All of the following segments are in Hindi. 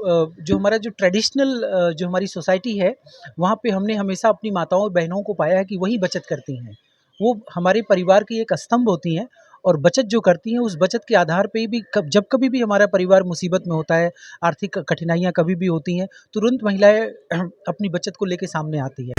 जो हमारा जो ट्रेडिशनल जो हमारी सोसाइटी है, वहाँ पे हमने हमेशा अपनी माताओं और बहनों को पाया है कि वही बचत करती हैं। वो हमारे परिवार की एक स्तंभ होती हैं और बचत जो करती हैं, उस बचत के आधार पे भी जब कभी भी हमारा परिवार मुसीबत में होता है, आर्थिक कठिनाइयाँ कभी भी होती हैं, तुरंत महिलाएँ अपनी बचत को लेके सामने आती हैं।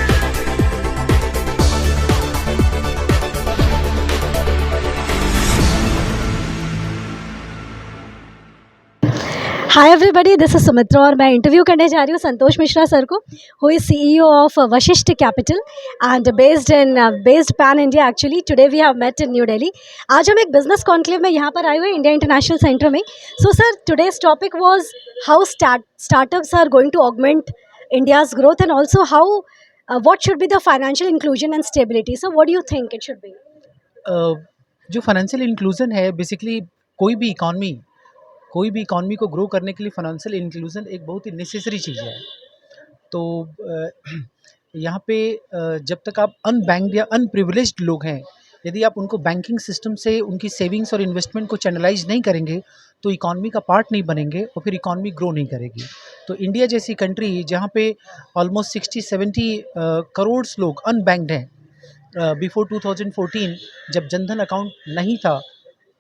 Hi everybody, this is Sumitra और मैं इंटरव्यू करने जा रही हूँ संतोष मिश्रा सर को, who is CEO of Vashishtha Capital and based pan India. Actually today we have met in new Delhi. आज हम एक बिजनेस कॉन्क्लेव में यहाँ पर आए हुए इंडिया इंटरनेशनल सेंटर में। So sir, today's topic was how startups are going to augment India's growth and also how what should be the financial inclusion and stability. So what do you think it should be? जो फाइनेंशियल इंक्लूजन है, बेसिकली कोई भी इकॉनमी को ग्रो करने के लिए फाइनेंशियल इंक्लूजन एक बहुत ही नेसेसरी चीज़ है। तो यहाँ पे जब तक आप अनबैंक्ड या अनप्रिविलेज्ड लोग हैं, यदि आप उनको बैंकिंग सिस्टम से उनकी सेविंग्स और इन्वेस्टमेंट को चैनलाइज नहीं करेंगे, तो इकॉनमी का पार्ट नहीं बनेंगे और फिर इकॉनमी ग्रो नहीं करेगी। तो इंडिया जैसी कंट्री जहाँ पे ऑलमोस्ट 60-70 करोड़ लोग अनबैंक्ड हैं। बिफोर 2014 जब जनधन अकाउंट नहीं था,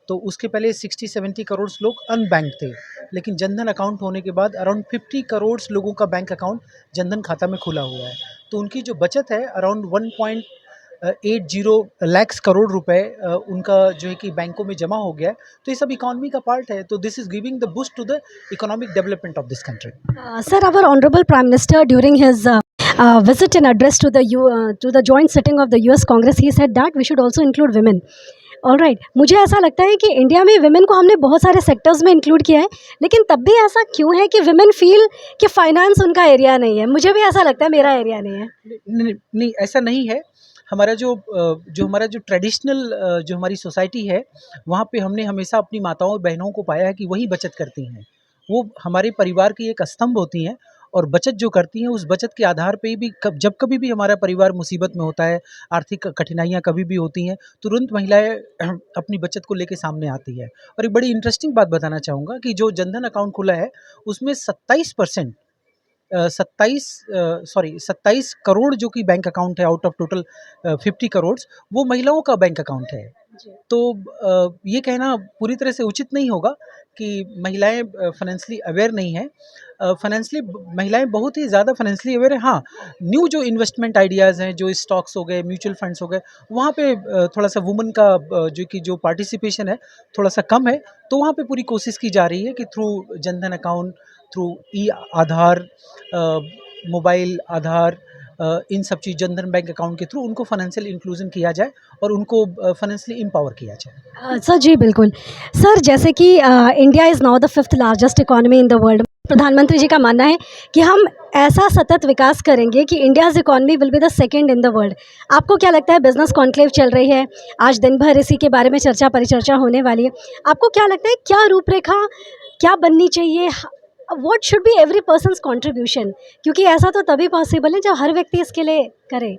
तो उसके पहले 60-70 करोड़ लोग अनबैंक्ड थे, लेकिन जनधन अकाउंट होने के बाद अराउंड 50 करोड़ लोगों का बैंक अकाउंट जनधन खाता में खुला हुआ है। तो उनकी जो बचत है अराउंड 1.80 लाख करोड़ रुपए उनका जो है कि बैंकों में जमा हो गया है। तो ये सब इकॉनमी का पार्ट है। तो this is giving the boost to the economic development of this country. Sir, our Honorable Prime Minister during his visit and address to the joint sitting of the US Congress, he said that we should also include women. All right, मुझे ऐसा लगता है कि इंडिया में विमेन को हमने बहुत सारे सेक्टर्स में इंक्लूड किया है, लेकिन तब भी ऐसा क्यों है कि विमेन फील कि फाइनेंस उनका एरिया नहीं है? मुझे भी ऐसा लगता है मेरा एरिया नहीं है। नहीं, ऐसा नहीं है। हमारा हमारा जो ट्रेडिशनल जो हमारी सोसाइटी है, वहाँ पे हमने हमेशा अपनी माताओं और बहनों को पाया है कि वही बचत करती हैं। वो हमारे परिवार की एक स्तंभ होती हैं और बचत जो करती हैं, उस बचत के आधार पे भी जब कभी भी हमारा परिवार मुसीबत में होता है, आर्थिक कठिनाइयाँ कभी भी होती हैं, तुरंत महिलाएँ अपनी बचत को लेके सामने आती है। और एक बड़ी इंटरेस्टिंग बात बताना चाहूँगा कि जो जनधन अकाउंट खुला है, उसमें 27 करोड़ जो कि बैंक अकाउंट है आउट ऑफ टोटल 50 करोड़, वो महिलाओं का बैंक अकाउंट है। तो ये कहना पूरी तरह से उचित नहीं होगा कि महिलाएं फाइनेंशियली अवेयर नहीं हैं। महिलाएं बहुत ही ज़्यादा फाइनेंशियली अवेयर है। हाँ, न्यू जो इन्वेस्टमेंट आइडियाज़ हैं, जो स्टॉक्स हो गए, म्यूचुअल फंड्स हो गए, वहाँ पे थोड़ा सा वुमेन का जो पार्टिसिपेशन है थोड़ा सा कम है। तो वहाँ पे पूरी कोशिश की जा रही है कि थ्रू जनधन अकाउंट, थ्रू आधार, मोबाइल आधार, इन सब चीज़, जनधन बैंक अकाउंट के थ्रू उनको फाइनेंशियल इंक्लूजन किया जाए और उनको फाइनेंशियली एम्पावर किया जाए। सर जी बिल्कुल। सर, जैसे कि India is now the 5th largest economy in the world. प्रधानमंत्री जी का मानना है कि हम ऐसा सतत विकास करेंगे कि India's economy will be the second in the world. आपको क्या लगता है? बिजनेस कॉन्क्लेव चल रही है, आज दिन भर इसी के बारे में चर्चा परिचर्चा होने वाली है। आपको क्या लगता है, क्या रूपरेखा क्या बननी चाहिए? What should be every persons contribution? क्योंकि ऐसा तो तभी पॉसिबल है जब हर व्यक्ति इसके लिए करे।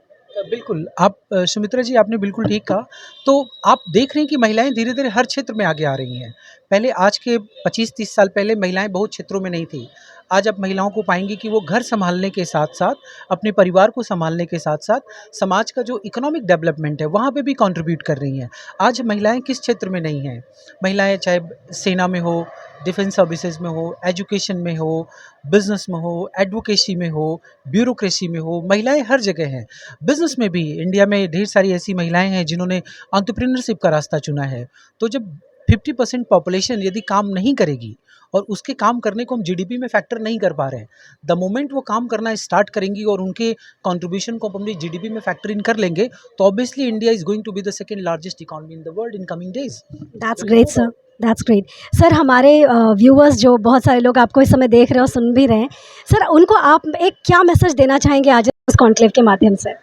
बिल्कुल, आप सुमित्रा जी, आपने बिल्कुल ठीक कहा। तो आप देख रहे हैं कि महिलाएं धीरे-धीरे हर क्षेत्र में आगे आ रही हैं। पहले, आज के 25-30 साल पहले महिलाएं बहुत क्षेत्रों में नहीं थी। आज आप महिलाओं को पाएंगी कि वो घर संभालने के साथ-साथ, अपने परिवार को संभालने के साथ-साथ, समाज का जो इकोनॉमिक डेवलपमेंट है, वहाँ पे भी कंट्रीब्यूट कर रही हैं। आज महिलाएं किस क्षेत्र में नहीं हैं? महिलाएं चाहे सेना में हो, डिफेंस सर्विसेज में हो, एजुकेशन में हो, बिजनेस में हो, एडवोकेसी में हो, ब्यूरोक्रेसी में हो, महिलाएं हर जगह हैं। बिजनेस में भी इंडिया में ढेर सारी ऐसी महिलाएं हैं जिन्होंने एंटरप्रेन्योरशिप का रास्ता चुना है। तो जब 50% पॉपुलेशन यदि काम नहीं करेगी और उसके काम करने को हम जीडीपी में फैक्टर नहीं कर पा रहे हैं, द मोमेंट वो काम करना स्टार्ट करेंगी और उनके कंट्रीब्यूशन को अपनी जीडीपी में फैक्टर इन कर लेंगे, तो obviously India is going to be the second largest economy in the world in coming days. That's great sir, that's great. Sir, हमारे व्यूअर्स जो बहुत सारे लोग आपको इस समय देख रहे हो, सुन भी रहे हैं, सर उनको आप एक क्या मैसेज देना चाहेंगे आज इस कॉन्क्लेव के माध्यम से?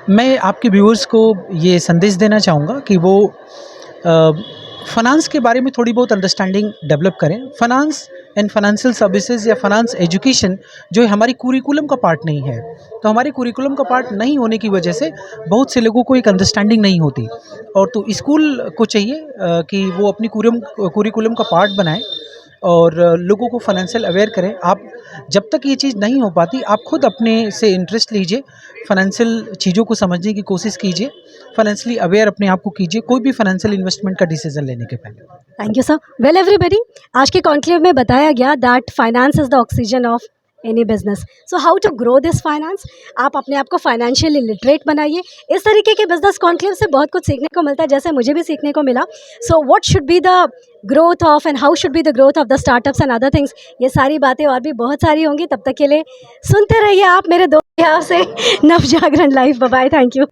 मैं आपके व्यूअर्स को ये संदेश देना चाहूँगा कि वो फाइनेंस के बारे में थोड़ी बहुत अंडरस्टैंडिंग डेवलप करें। फाइनेंस एंड फाइनेंशियल सर्विसेज या फाइनेंस एजुकेशन जो है हमारी कुरिकुलम का पार्ट नहीं है। तो हमारे कुरिकुलम का पार्ट नहीं होने की वजह से बहुत से लोगों को एक अंडरस्टैंडिंग नहीं होती, और तो स्कूल को चाहिए कि वो अपनी कुरिकुलम का पार्ट बनाएं और लोगों को फाइनेंशियल अवेयर करें। आप जब तक ये चीज़ नहीं हो पाती, आप खुद अपने से इंटरेस्ट लीजिए, फाइनेंशियल चीज़ों को समझने की कोशिश कीजिए, फाइनेंशियली अवेयर अपने आप को कीजिए कोई भी फाइनेंशियल इन्वेस्टमेंट का डिसीजन लेने के पहले। Thank you sir. Well everybody, आज के कॉन्क्लेव में बताया गया that finance is the oxygen of any business. So how to grow this finance, आप अपने आप को फाइनेंशियली लिटरेट बनाइए। इस तरीके के बिजनेस कॉन्क्लेव से बहुत कुछ सीखने को मिलता है, जैसे मुझे भी सीखने को मिला। So what should be the growth of and how should be the growth of the startups and other things, ये सारी बातें और भी बहुत सारी होंगी। तब तक के लिए सुनते रहिए आप मेरे दो यहाँ से नवजागरण live. Bye bye, thank you.